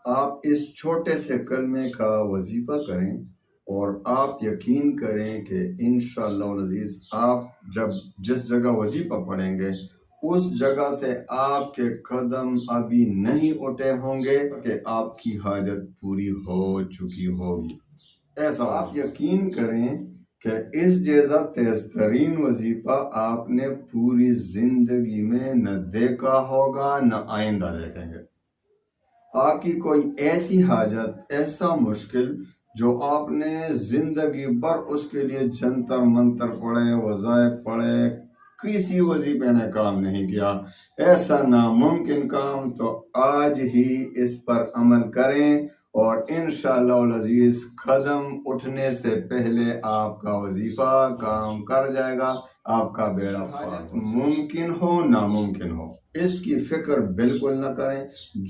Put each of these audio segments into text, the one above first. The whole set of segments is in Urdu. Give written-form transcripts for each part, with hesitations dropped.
آپ اس چھوٹے سے کلمے کا وظیفہ کریں اور آپ یقین کریں کہ انشاءاللہ العزیز آپ جب جس جگہ وظیفہ پڑھیں گے اس جگہ سے آپ کے قدم ابھی نہیں اٹھے ہوں گے کہ آپ کی حاجت پوری ہو چکی ہوگی۔ ایسا آپ یقین کریں کہ اس جیسا تیز ترین وظیفہ آپ نے پوری زندگی میں نہ دیکھا ہوگا نہ آئندہ دیکھیں گے۔ آپ کی کوئی ایسی حاجت، ایسا مشکل جو آپ نے زندگی بھر اس کے لیے جنتر منتر پڑھے، وظائف پڑھے، کسی وظیفے نے کام نہیں کیا، ایسا ناممکن کام، تو آج ہی اس پر عمل کریں اور انشاءاللہ العزیز قدم اٹھنے سے پہلے آپ کا وظیفہ کام کر جائے گا، آپ کا بیڑا پار۔ ممکن ہو ناممکن ہو اس کی فکر بالکل نہ کریں،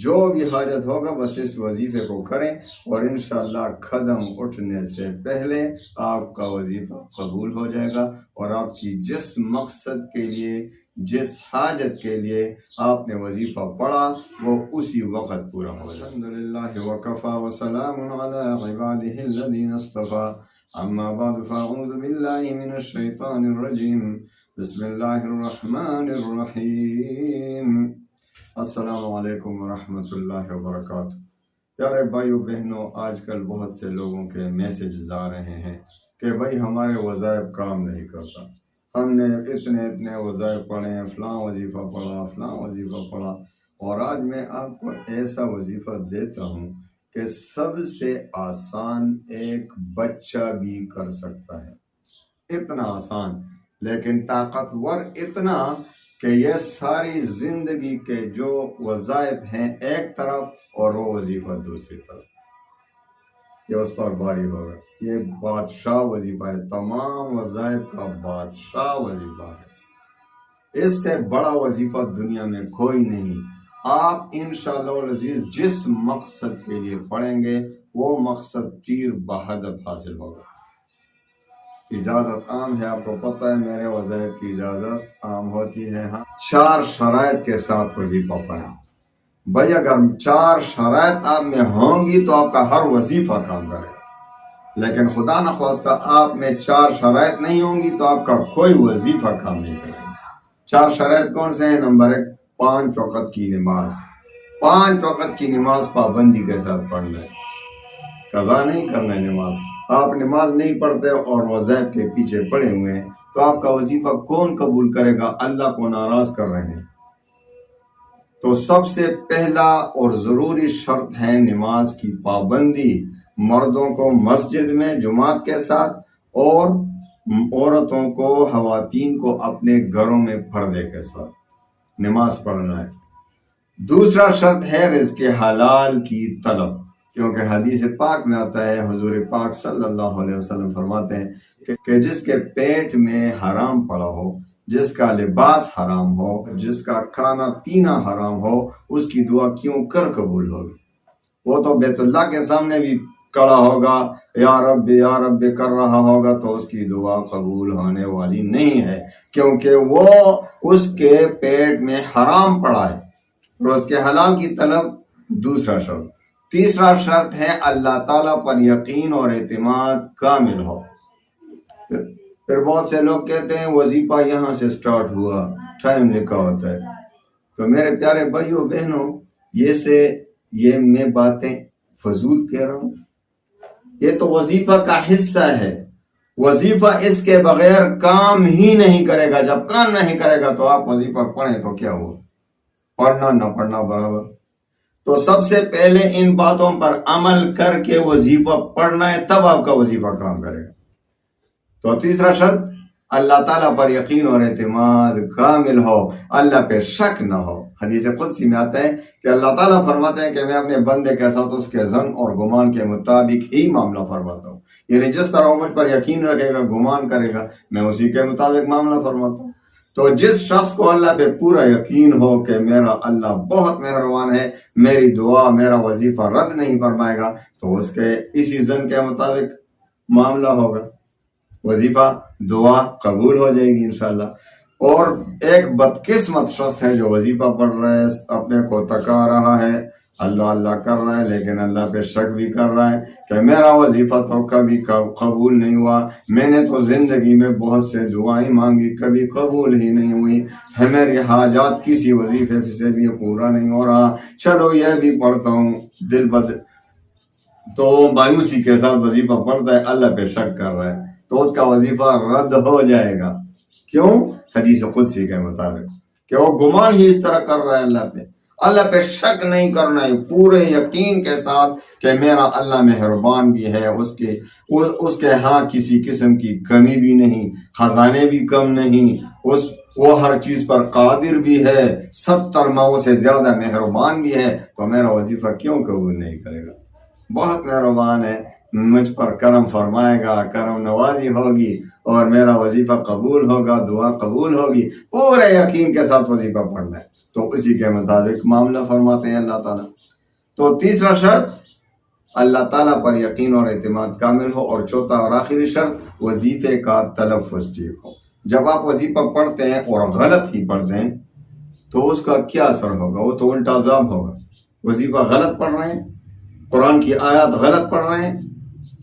جو بھی حاجت ہوگا بس اس وظیفے کو کریں اور انشاءاللہ قدم اٹھنے سے پہلے آپ کا وظیفہ قبول ہو جائے گا اور آپ کی جس مقصد کے لیے، جس حاجت کے لیے آپ نے وظیفہ پڑھا وہ اسی وقت پورا ہو جائے۔ الحمدللہ وکفی وسلام علی عبادہ الذین اصطفی، اما بعد فاعوذ باللہ من الشیطان الرجیم، بسم اللہ الرحمن الرحیم۔ السلام علیکم ورحمۃ اللہ وبرکاتہ۔ پیارے بھائیو بہنوں، آج کل بہت سے لوگوں کے میسیجز آ رہے ہیں کہ بھائی ہمارے وظائف کام نہیں کرتا، ہم نے اتنے وظائف پڑھے ہیں، فلاں وظیفہ پڑھا، فلاں وظیفہ پڑھا، اور آج میں آپ کو ایسا وظیفہ دیتا ہوں کہ سب سے آسان ایک بچہ بھی کر سکتا ہے، اتنا آسان لیکن طاقتور اتنا کہ یہ ساری زندگی کے جو وظائف ہیں ایک طرف اور وہ وظیفہ دوسری طرف، یہ اس پر بھاری ہوگا۔ یہ بادشاہ وظیفہ ہے، تمام وظائف کا بادشاہ وظیفہ ہے، اس سے بڑا وظیفہ دنیا میں کوئی نہیں۔ آپ انشاءاللہ العزیز جس مقصد کے لیے پڑھیں گے وہ مقصد تیر بہدف حاصل ہوگا۔ اجازت عام ہے، آپ کو پتہ ہے میرے وظائف کی اجازت عام ہوتی ہے، ہاں 4 شرائط کے ساتھ وظیفہ پڑھیں۔ بھائی اگر 4 شرائط آپ میں ہوں گی تو آپ کا ہر وظیفہ کام کرے گا، لیکن خدا نخواستہ آپ میں 4 شرائط نہیں ہوں گی تو آپ کا کوئی وظیفہ کام نہیں کرے گا۔ 4 شرائط کون سے ہیں؟ نمبر 1، 5 وقت کی نماز۔ 5 وقت کی نماز پابندی کے ساتھ پڑھنا ہے، قضا نہیں کرنا ہے نماز۔ آپ نماز نہیں پڑھتے اور وظائف کے پیچھے پڑے ہوئے ہیں تو آپ کا وظیفہ کون قبول کرے گا؟ اللہ کو ناراض کر رہے ہیں۔ تو سب سے پہلا اور ضروری شرط ہے نماز کی پابندی، مردوں کو مسجد میں جماعت کے ساتھ اور عورتوں کو، خواتین کو اپنے گھروں میں پردے کے ساتھ نماز پڑھنا ہے۔ دوسرا شرط ہے رزق حلال کی طلب، کیونکہ حدیث پاک میں آتا ہے، حضور پاک صلی اللہ علیہ وسلم فرماتے ہیں کہ جس کے پیٹ میں حرام پڑا ہو، جس کا لباس حرام ہو، جس کا کھانا پینا حرام ہو، اس کی دعا کیوں کر قبول ہوگی؟ وہ تو بیت اللہ کے سامنے بھی کھڑا ہوگا، یا رب کر رہا ہوگا تو اس کی دعا قبول ہونے والی نہیں ہے، کیونکہ وہ اس کے پیٹ میں حرام پڑا ہے۔ روز کے حلال کی طلب دوسرا شرط۔ تیسرا شرط ہے اللہ تعالیٰ پر یقین اور اعتماد کامل ہو۔ پھر بہت سے لوگ کہتے ہیں وظیفہ یہاں سے سٹارٹ ہوا، ٹائم لکھا ہوتا ہے۔ تو میرے پیارے بھائیوں بہنوں، یہ میں باتیں فضول کہہ رہا ہوں، یہ تو وظیفہ کا حصہ ہے۔ وظیفہ اس کے بغیر کام ہی نہیں کرے گا۔ جب کام نہیں کرے گا تو آپ وظیفہ پڑھیں تو کیا ہوا؟ پڑھنا نہ پڑھنا برابر۔ تو سب سے پہلے ان باتوں پر عمل کر کے وظیفہ پڑھنا ہے، تب آپ کا وظیفہ کام کرے گا۔ تو تیسرا شرط اللہ تعالیٰ پر یقین اور اعتماد کامل ہو، اللہ پہ شک نہ ہو۔ حدیث قدسی میں آتا ہے کہ اللہ تعالیٰ فرماتے ہیں کہ میں اپنے بندے کے ساتھ اس کے ظن اور گمان کے مطابق ہی معاملہ فرماتا ہوں، یعنی جس طرح وہ مجھ پر یقین رکھے گا، گمان کرے گا، میں اسی کے مطابق معاملہ فرماتا ہوں۔ تو جس شخص کو اللہ پہ پورا یقین ہو کہ میرا اللہ بہت مہربان ہے، میری دعا، میرا وظیفہ رد نہیں فرمائے گا، تو اس کے اسی ظن کے مطابق معاملہ ہوگا، وظیفہ دعا قبول ہو جائے گی انشاءاللہ۔ اور ایک بدقسمت شخص ہے جو وظیفہ پڑھ رہا ہے، اپنے کو تکا رہا ہے، اللہ اللہ کر رہا ہے لیکن اللہ پہ شک بھی کر رہا ہے کہ میرا وظیفہ تو کبھی قبول نہیں ہوا، میں نے تو زندگی میں بہت سے دعائیں مانگی کبھی قبول ہی نہیں ہوئی، ہے میری حاجات کسی وظیفے سے بھی پورا نہیں ہو رہا، چلو یہ بھی پڑھتا ہوں، دل بد تو مایوسی کے ساتھ وظیفہ پڑھتا ہے، اللہ پہ شک کر رہا ہے تو اس کا وظیفہ رد ہو جائے گا۔ کیوں؟ حدیث قدسی کے مطابق کہ وہ گمان ہی اس طرح کر رہا ہے اللہ پہ شک نہیں کرنا ہے، پورے یقین کے ساتھ کہ میرا اللہ مہربان بھی ہے، اس کے ہاں کسی قسم کی کمی بھی نہیں، خزانے بھی کم نہیں، وہ ہر چیز پر قادر بھی ہے، 70 ماؤں سے زیادہ مہربان بھی ہے، تو میرا وظیفہ کیوں قبول نہیں کرے گا؟ بہت مہربان ہے، مجھ پر کرم فرمائے گا، کرم نوازی ہوگی اور میرا وظیفہ قبول ہوگا، دعا قبول ہوگی، پورے یقین کے ساتھ وظیفہ پڑھنا ہے، تو اسی کے مطابق معاملہ فرماتے ہیں اللہ تعالیٰ۔ تو تیسرا شرط اللہ تعالیٰ پر یقین اور اعتماد کامل ہو، اور چوتھا اور آخری شرط وظیفے کا تلفظ ٹھیک ہو۔ جب آپ وظیفہ پڑھتے ہیں اور غلط ہی پڑھتے ہیں تو اس کا کیا اثر ہوگا؟ وہ تو الٹا عذاب ہوگا۔ وظیفہ غلط پڑھ رہے ہیں، قرآن کی آیات غلط پڑھ رہے ہیں،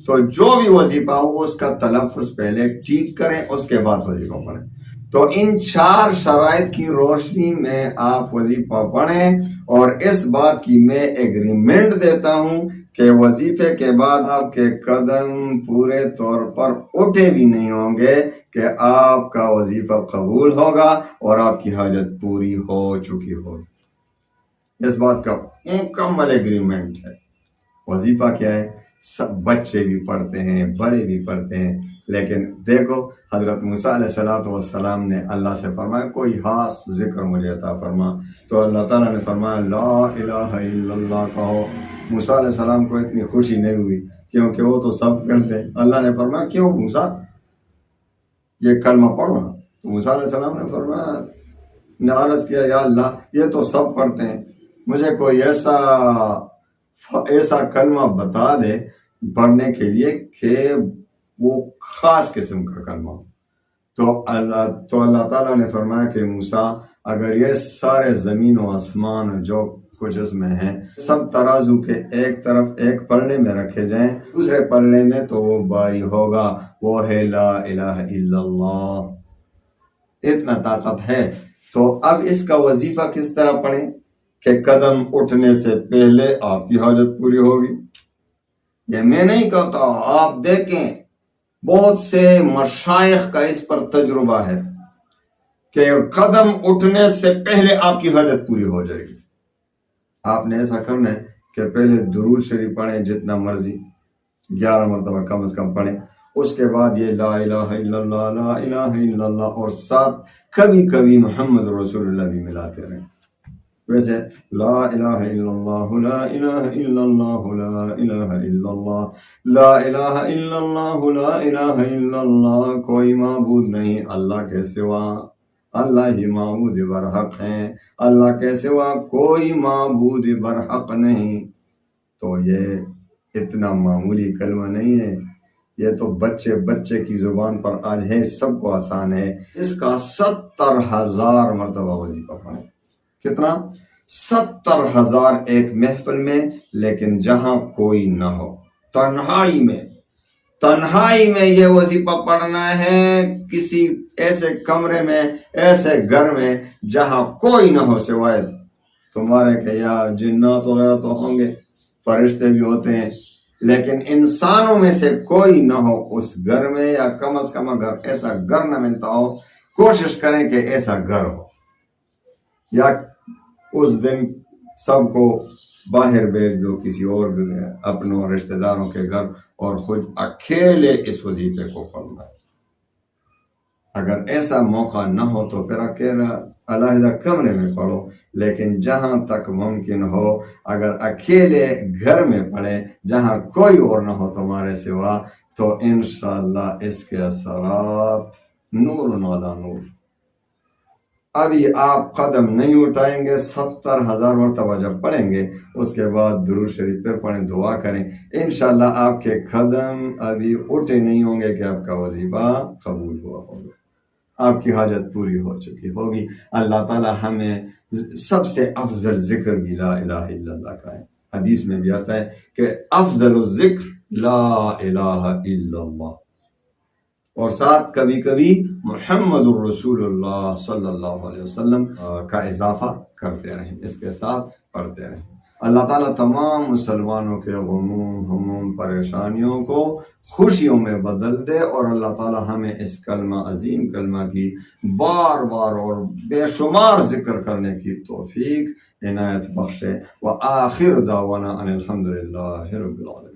تو جو بھی وظیفہ ہو اس کا تلفظ پہلے ٹھیک کریں، اس کے بعد وظیفہ پڑھیں۔ تو ان 4 شرائط کی روشنی میں آپ وظیفہ پڑھیں، اور اس بات کی میں ایگریمنٹ دیتا ہوں کہ وظیفے کے بعد آپ کے قدم پورے طور پر اٹھے بھی نہیں ہوں گے کہ آپ کا وظیفہ قبول ہوگا اور آپ کی حاجت پوری ہو چکی ہوگی۔ اس بات کا مکمل ایگریمنٹ ہے۔ وظیفہ کیا ہے؟ سب بچے بھی پڑھتے ہیں، بڑے بھی پڑھتے ہیں، لیکن دیکھو حضرت موسیٰ علیہ السلام نے اللہ سے فرمایا کوئی خاص ذکر مجھے عطا فرما، تو اللہ تعالیٰ نے فرمایا لا الہ الا اللہ کہو۔ موسیٰ علیہ السلام کو اتنی خوشی نہیں ہوئی کیونکہ وہ تو سب پڑھتے ہیں۔ اللہ نے فرمایا کیوں موسیٰ، یہ کلمہ پڑھو نا۔ تو موسیٰ علیہ السلام نے فرمایا، نے عرض کیا یا اللہ یہ تو سب پڑھتے ہیں، مجھے کوئی ایسا کلمہ بتا دے پڑھنے کے لیے کہ وہ خاص قسم کا کلمہ ہو۔ تو اللہ تعالیٰ نے فرمایا کہ موسیٰ اگر یہ سارے زمین و آسمان جو کچھ اس میں ہیں سب ترازو کے ایک طرف ایک پلڑے میں رکھے جائیں، دوسرے پلڑے میں تو وہ باری ہوگا، وہ ہے لا الہ الا اللہ۔ اتنا طاقت ہے۔ تو اب اس کا وظیفہ کس طرح پڑھیں کہ قدم اٹھنے سے پہلے آپ کی حاجت پوری ہوگی؟ یہ میں نہیں کہتا، آپ دیکھیں بہت سے مشائخ کا اس پر تجربہ ہے کہ قدم اٹھنے سے پہلے آپ کی حاجت پوری ہو جائے گی۔ آپ نے ایسا کرنا ہے کہ پہلے درود شریف پڑھیں جتنا مرضی، 11 مرتبہ کم از کم پڑھیں، اس کے بعد یہ لا الہ الا اللہ لا الہ الا اللہ، اور ساتھ کبھی کبھی محمد رسول اللہ بھی ملاتے رہیں۔ ویسے لا الہ الا اللہ لا الہ الا اللہ لا الہ الا اللہ لا الہ الا اللہ لا الہ الا اللہ، کوئی معبود نہیں اللہ کے سوا، اللہ ہی معبود برحق ہیں، اللہ کے سوا کوئی معبود برحق نہیں۔ تو یہ اتنا معمولی کلمہ نہیں ہے، یہ تو بچے کی زبان پر آج ہے، سب کو آسان ہے۔ اس کا 70,000 مرتبہ وظیفہ پڑھیں۔ کتنا؟ 70,000 ایک محفل میں، لیکن جہاں کوئی نہ ہو، تنہائی میں یہ وظیفہ پڑھنا ہے، کسی ایسے کمرے میں، ایسے گھر میں جہاں کوئی نہ ہو سوائے تمہارے کہ یا جنات وغیرہ تو ہوں گے، فرشتے بھی ہوتے ہیں، لیکن انسانوں میں سے کوئی نہ ہو اس گھر میں، یا کم از کم اگر ایسا گھر نہ ملتا ہو کوشش کریں کہ ایسا گھر ہو، یا اس دن سب کو باہر بھیج دو کسی اور اپنوں رشتہ داروں کے گھر، اور خود اکیلے اس وظیفے کو پڑھنا۔ اگر ایسا موقع نہ ہو تو پھر اکیلا علیحدہ کمرے میں پڑھو، لیکن جہاں تک ممکن ہو اگر اکیلے گھر میں پڑھیں جہاں کوئی اور نہ ہو تمہارے سوا، تو انشاءاللہ اس کے اثرات نور علی نور۔ ابھی آپ قدم نہیں اٹھائیں گے، 70,000 مرتبہ جب پڑھیں گے اس کے بعد درود شریف پر پڑھیں، دعا کریں، انشاءاللہ آپ کے قدم ابھی اٹھے نہیں ہوں گے کہ آپ کا وظیفہ قبول ہوا ہوگا۔ آپ کی حاجت پوری ہو چکی ہوگی۔ اللہ تعالی ہمیں سب سے افضل ذکر بھی لا الہ الا اللہ کا ہے۔ حدیث میں بھی آتا ہے کہ افضل الذکر لا الہ الا اللہ، اور ساتھ کبھی کبھی محمد الرسول اللہ صلی اللہ علیہ وسلم کا اضافہ کرتے رہیں، اس کے ساتھ پڑھتے رہیں۔ اللہ تعالیٰ تمام مسلمانوں کے غموم ہموم پریشانیوں کو خوشیوں میں بدل دے، اور اللہ تعالیٰ ہمیں اس کلمہ عظیم کلمہ کی بار بار اور بے شمار ذکر کرنے کی توفیق عنایت بخشے۔ وآخر دعوانا ان الحمد للہ رب العالمین۔